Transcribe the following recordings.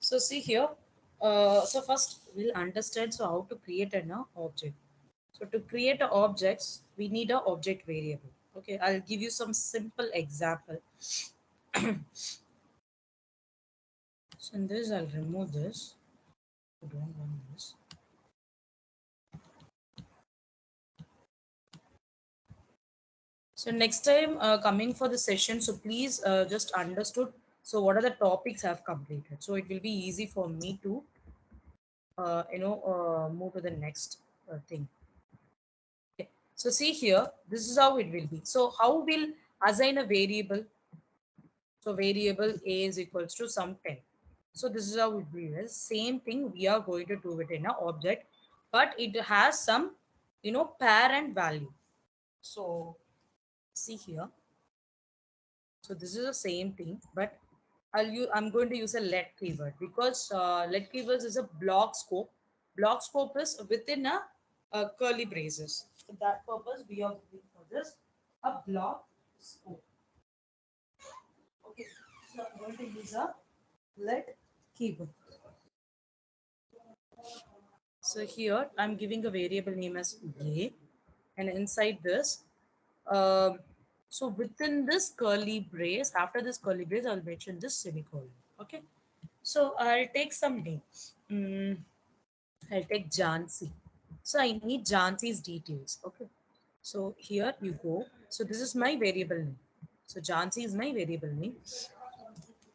So see here, so first we'll understand so how to create an object. So to create a objects, we need a object variable. Okay, I'll give you some simple example. So in this, I'll remove this. I don't want this. So next time coming for the session, so please just understood. So what are the topics I've completed? So it will be easy for me to move to the next thing. Okay. So see here, this is how it will be. So how will assign a variable? So variable a is equals to some 10. So this is how it will be. Same thing we are going to do it in an object, but it has some parent value. So see here. So this is the same thing, but I'm going to use a let keyword because let keywords is a block scope. Block scope is within a curly braces. For that purpose, we are looking for this a block scope. Okay, so I'm going to use a let keyword. So here I'm giving a variable name as a, and inside this, um, so within this curly brace, after this curly brace, I'll mention this semicolon. Okay. So I'll take some names. I'll take Jansi. So I need Jansi's details. Okay. So here you go. So this is my variable name. So Jansi is my variable name.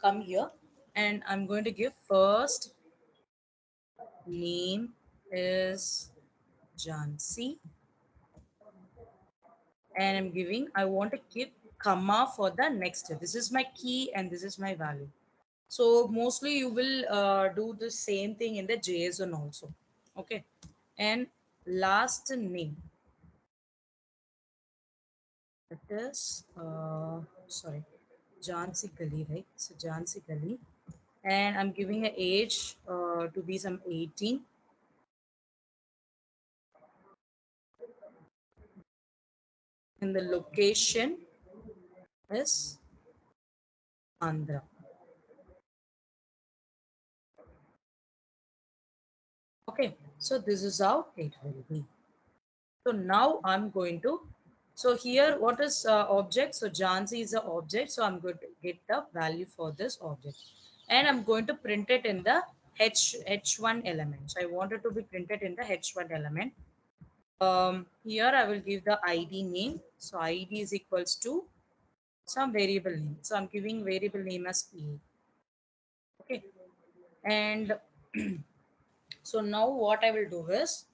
Come here and I'm going to give first name is Jansi, and I'm giving, I want to keep comma for the next step. This is my key and this is my value. So mostly you will do the same thing in the JSON also. Okay. And last name, that is, sorry, Jansi Gali, right? So Jansi Gali. And I'm giving an age to be some 18. And the location is Andhra. Okay. So this is how it will be. So now I'm going to, so here what is object? So Jansi is the object. So I'm going to get the value for this object. And I'm going to print it in the H1 element. So I want it to be printed in the H1 element. Here I will give the ID name. So ID is equals to some variable name. So I'm giving variable name as P. Okay. And so now what I will do is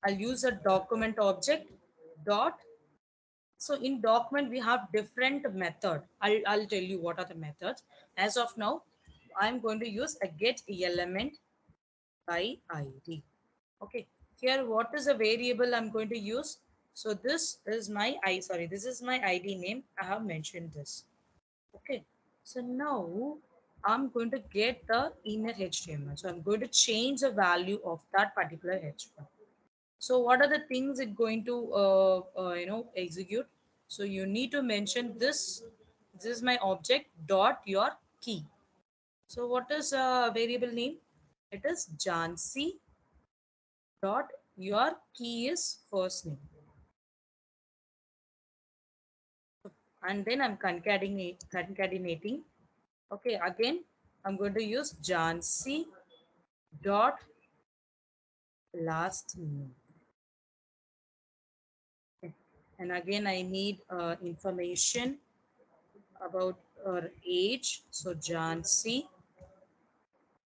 I'll use a document object dot. So in document, we have different method. I'll tell you what are the methods. As of now, I'm going to use a get element by ID. Okay. Here, what is a variable I'm going to use? So this is my this is my ID name. I have mentioned this. Okay. So now I'm going to get the inner HTML. So I'm going to change the value of that particular H1. So what are the things it going to execute? So you need to mention this. This is my object dot your key. So what is variable name? It is Jansi dot your key is first name. And then I'm concatenating. Okay, again I'm going to use Jansi dot last name. Okay. And again I need information about her age. So Jansi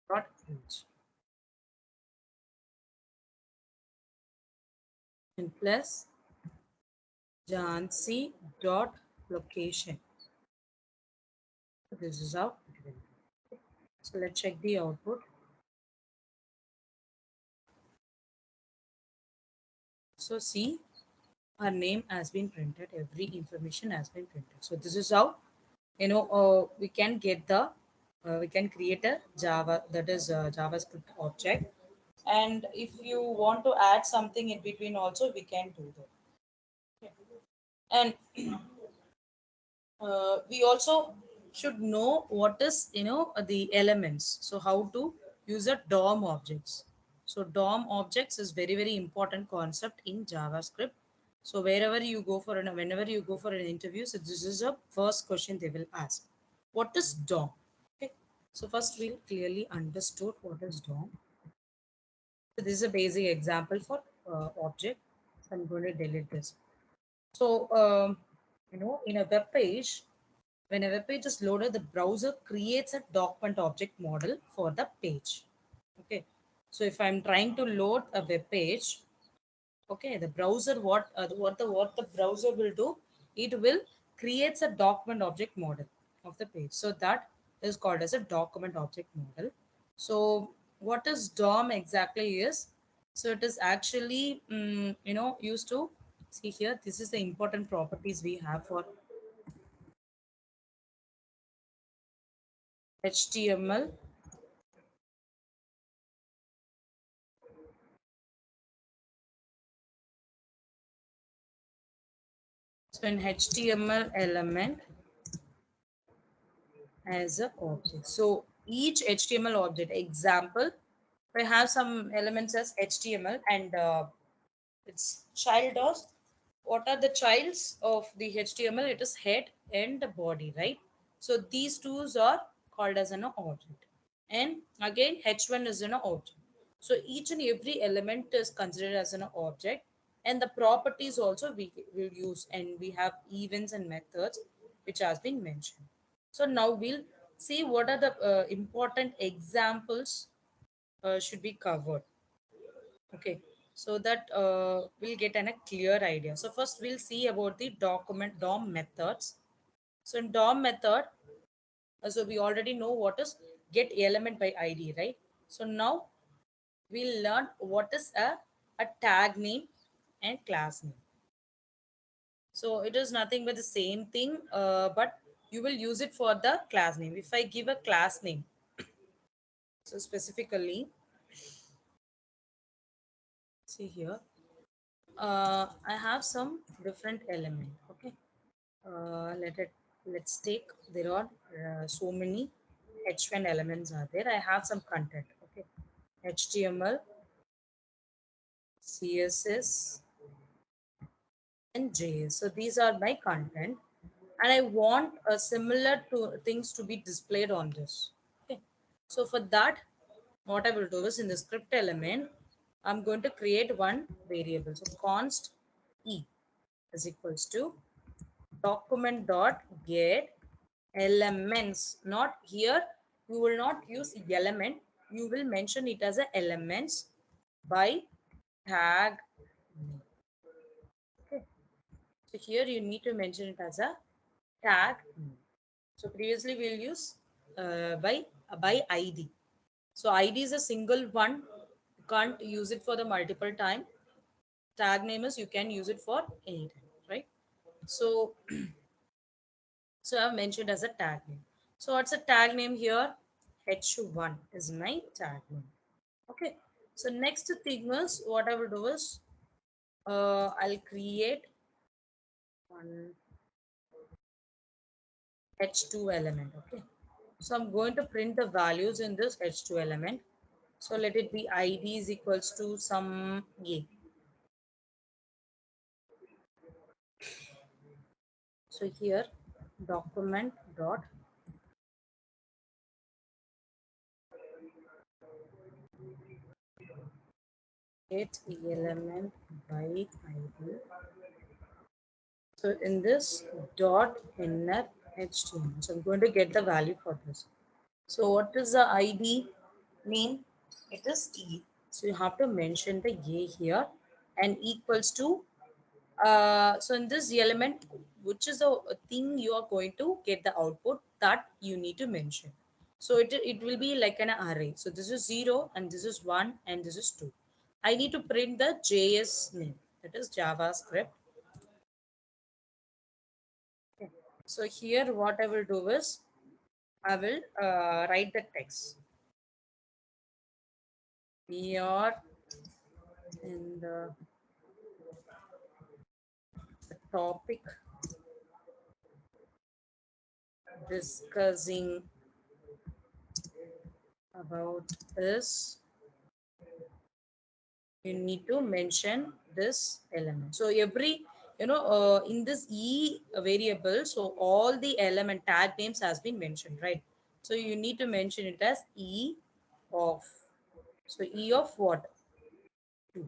dot age and plus Jansi dot location. So this is how it will be. So let's check the output. So see, her name has been printed. Every information has been printed. So this is how we can get the we can create a Java, that is JavaScript object. And if you want to add something in between also, we can do that. Okay. And we also should know what is, the elements. So how to use a DOM objects. So DOM objects is very, very important concept in JavaScript. So whenever you go for an interview, so this is a first question they will ask. What is DOM? Okay. So first we'll clearly understood what is DOM. So this is a basic example for object. So I'm going to delete this. So, in a web page, when a web page is loaded, the browser creates a document object model for the page. Okay. So if I'm trying to load a web page, okay, the browser what the browser will do, it will creates a document object model of the page. So that is called as a document object model. So what is DOM exactly is, so it is actually used to see here. This is the important properties we have for HTML. So in HTML element as a object. So each HTML object, example, we have some elements as HTML and its child of, what are the childs of the HTML? It is head and the body, right? So these two are called as an object. And again, H1 is an object. So each and every element is considered as an object, and the properties also we will use, and we have events and methods which has been mentioned. So now we'll see what are the important examples should be covered. Okay, so that we'll get a clear idea. So first we'll see about the document DOM methods. So in DOM method, so we already know what is get element by ID, right? So now we'll learn what is a tag name and class name. So it is nothing but the same thing, but you will use it for the class name. If I give a class name, so specifically, see here, I have some different element. Okay, let's take, there are so many h1 elements are there. I have some content. Okay, HTML, CSS, and JS. So these are my content, and I want a similar to things to be displayed on this. Okay, so for that, what I will do is, in the script element, I'm going to create one variable. So const e is equals to document dot get elements. Not here, you will not use element, you will mention it as a elements by tag name. Okay, so here you need to mention it as a tag name. So previously we'll use by ID. So ID is a single one, you can't use it for the multiple time. Tag name is you can use it for any time, right? So so I've mentioned as a tag name. So what's a tag name here? H1 is my tag name. Okay. So next thing is, what I will do is, I'll create one H2 element. Okay. So I'm going to print the values in this H2 element. So let it be ID is equals to some A. So here document dot get element by ID. So in this dot inner HTML, so I'm going to get the value for this. So what is the ID mean? It is E. So you have to mention the A here, and equals to, so in this element, which is the thing you are going to get the output, that you need to mention. So it will be like an array. So this is 0 and this is 1 and this is 2. I need to print the JS name, that is JavaScript. Okay. So here what I will do is, I will write the text. We are in the topic discussing about this, you need to mention this element. So every, in this E variable, so all the element tag names has been mentioned, right? So you need to mention it as E of. So E of what? 2.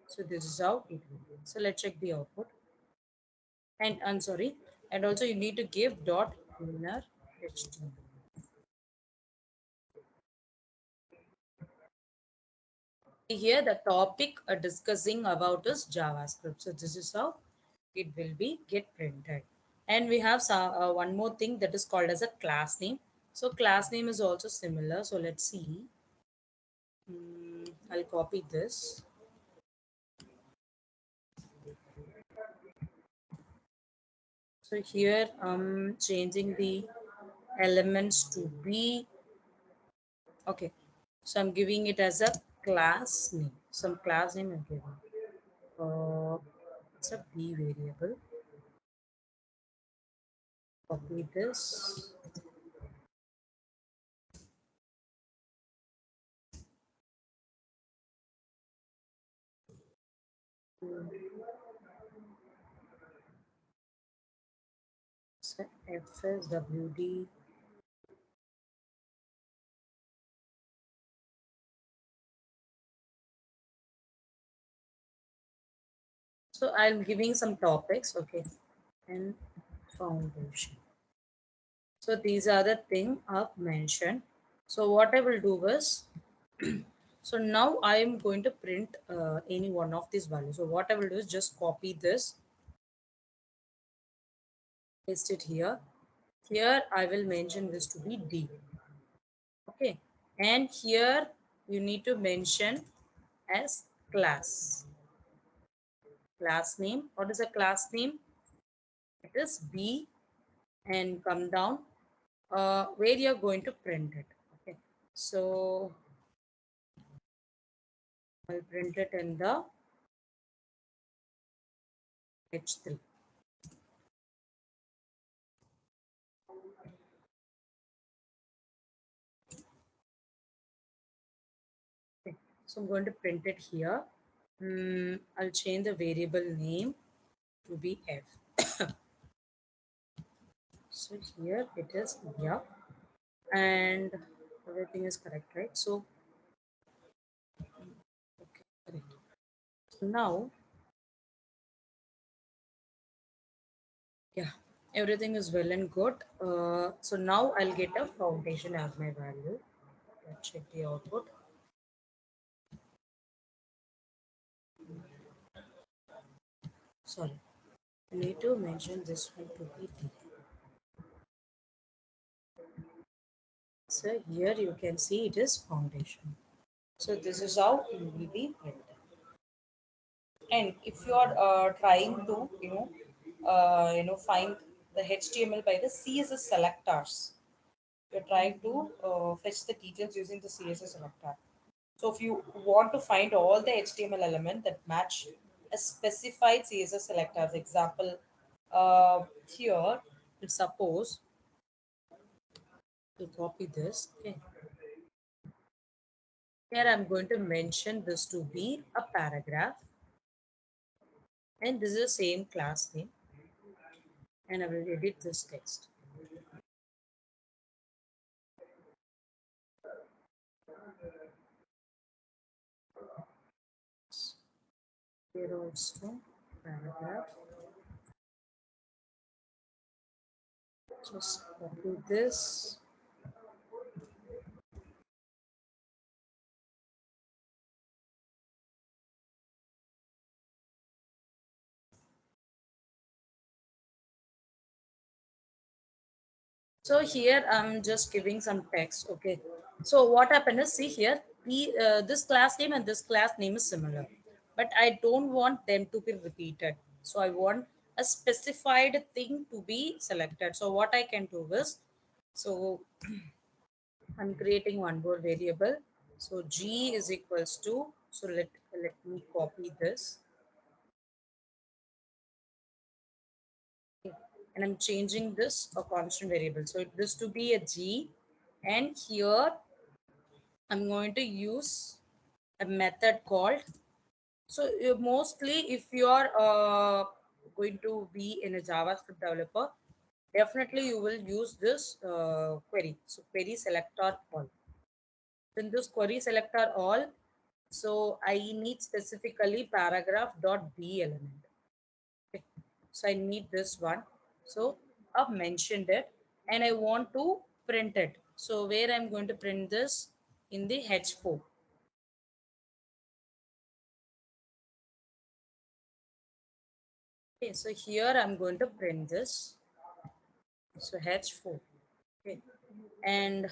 So this is how it will be. So let's check the output. And I'm sorry. And also you need to give dot inner HTML. Here the topic discussing about is JavaScript. So this is how it will be get printed. And we have one more thing that is called as a class name. So class name is also similar. So let's see. I'll copy this. So here I'm changing the elements to be okay. So I'm giving it as a class name. Some class name I'm giving. It's a B variable. Copy this. So FSWD. So I'm giving some topics, okay, and foundation. So these are the thing I've mentioned. So what I will do is, so now I am going to print any one of these values. So what I will do is just copy this, paste it here. Here I will mention this to be D. Okay, and here you need to mention as class. Class name. What is a class name? It is B, and come down where you're going to print it. Okay, so I'll print it in the H3. Okay, so I'm going to print it here. I'll change the variable name to be F. So here it is, yeah, and everything is correct, right? So okay, correct. So now, yeah, everything is well and good. So now I'll get a foundation as my value. Let's check the output. Sorry, I need to mention this one to be D. So here you can see it is foundation. So this is how it will be printed. And if you are trying to, find the HTML by the CSS selectors, you're trying to fetch the details using the CSS selector. So if you want to find all the HTML element that match a specified CSS selector, for example, here, let's suppose to copy this. Okay. Here I'm going to mention this to be a paragraph, and this is the same class name, and I will edit this text. Here also paragraph. Just copy this. So here I'm just giving some text. Okay. So what happened is, see here, this class name and this class name is similar, but I don't want them to be repeated. So I want a specified thing to be selected. So what I can do is, so I'm creating one more variable. So G is equals to, so let me copy this. Okay. and I'm changing this a constant variable. So this to be a G, and here I'm going to use a method called. So mostly if you are going to be in a JavaScript developer, definitely you will use this query. So query selector all. In this query selector all, so I need specifically paragraph dot B element. Okay. So I need this one. So I've mentioned it and I want to print it. So where I'm going to print this in the H4. Okay, so here I'm going to print this. So H4. Okay. And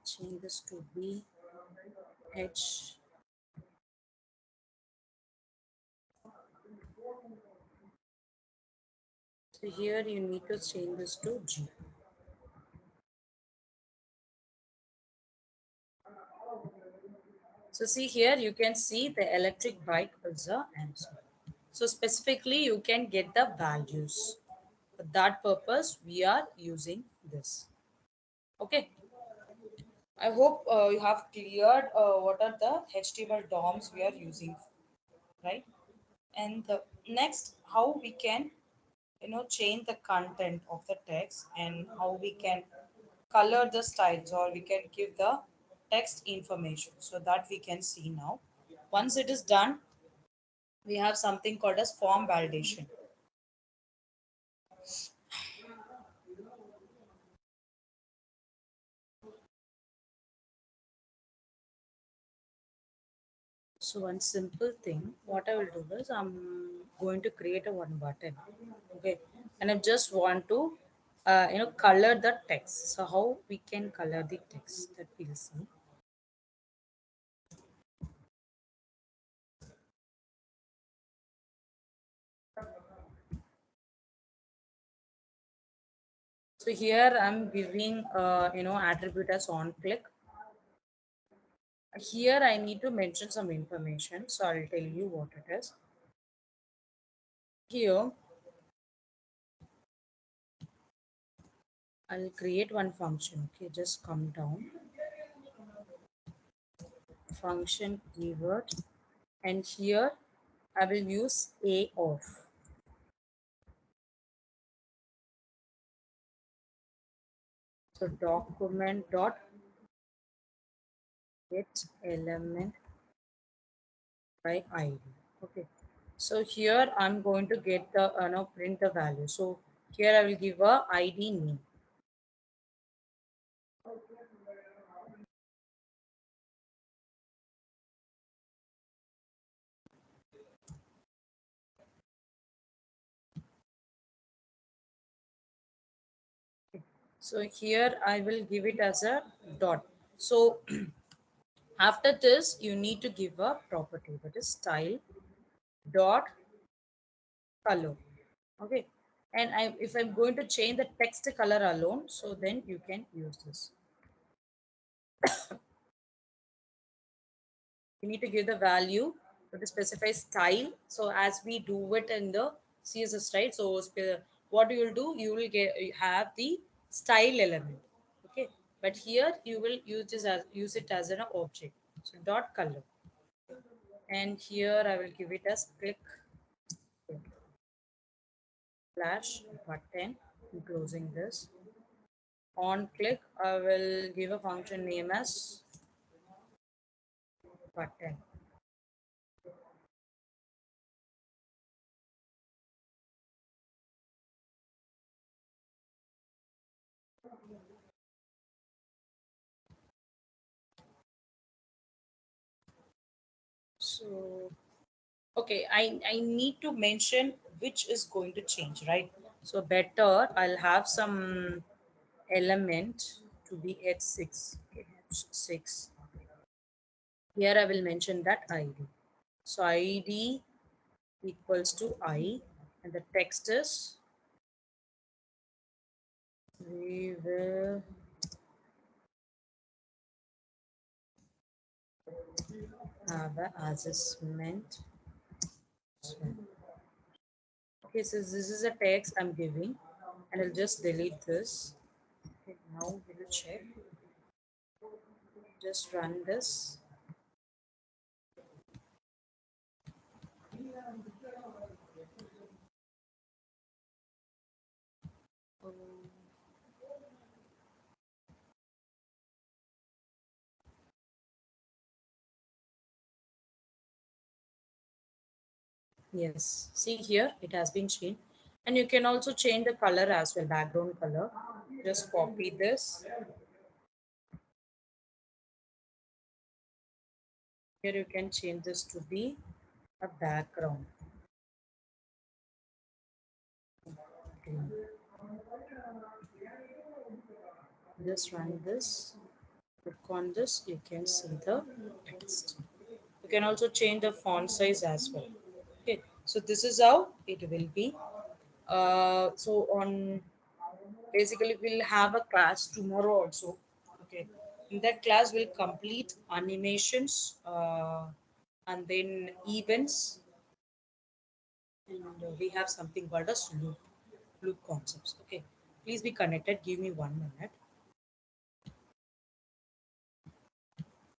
change this to B H. So here you need to change this to G. So see here you can see the electric bike is the answer. So specifically you can get the values. For that purpose we are using this. Okay. I hope you have cleared what are the HTML DOMs we are using, right? And the next, how we can change the content of the text and how we can color the styles or we can give the text information, so that we can see now. Once it is done, we have something called as form validation. So one simple thing, what I will do is I'm going to create a one button, okay, and I just want to color the text. So how we can color the text, that we'll see. So here I'm giving attribute as on click. Here I need to mention some information, so I'll tell you what it is. Here I'll create one function. Okay, just come down, function keyword, and here I will use a of. So document dot get element by ID. Okay. So here I'm going to get the print the value. So here I will give a ID name. So here I will give it as a dot. So after this, you need to give a property, that is style dot color. Okay. And if I'm going to change the text color alone, so then you can use this. You need to give the value to specify style. So as we do it in the CSS, right? So what you will do, you will you have the style element. Okay. But here you will use it as an object. So dot color. And here I will give it as click flash button. I'm closing this. On click, I will give a function name as button. So okay, I need to mention which is going to change, right? So better I'll have some element to be h6. Okay, h6. Here I will mention that ID. So ID equals to I, and the text is we will have an assessment. Okay, so this is a text I'm giving, and I'll just delete this. Okay, now we'll check. Just run this. Um, yes, see here it has been changed, and you can also change the color as well, background color. Just copy this. Here you can change this to be a background. Green. Just run this. Click on this. You can see the text. You can also change the font size as well. Okay, so this is how it will be. So on basically we'll have a class tomorrow also. Okay, in that class we'll complete animations and then events, and we have something called as loop concepts. Okay, please be connected. Give me 1 minute.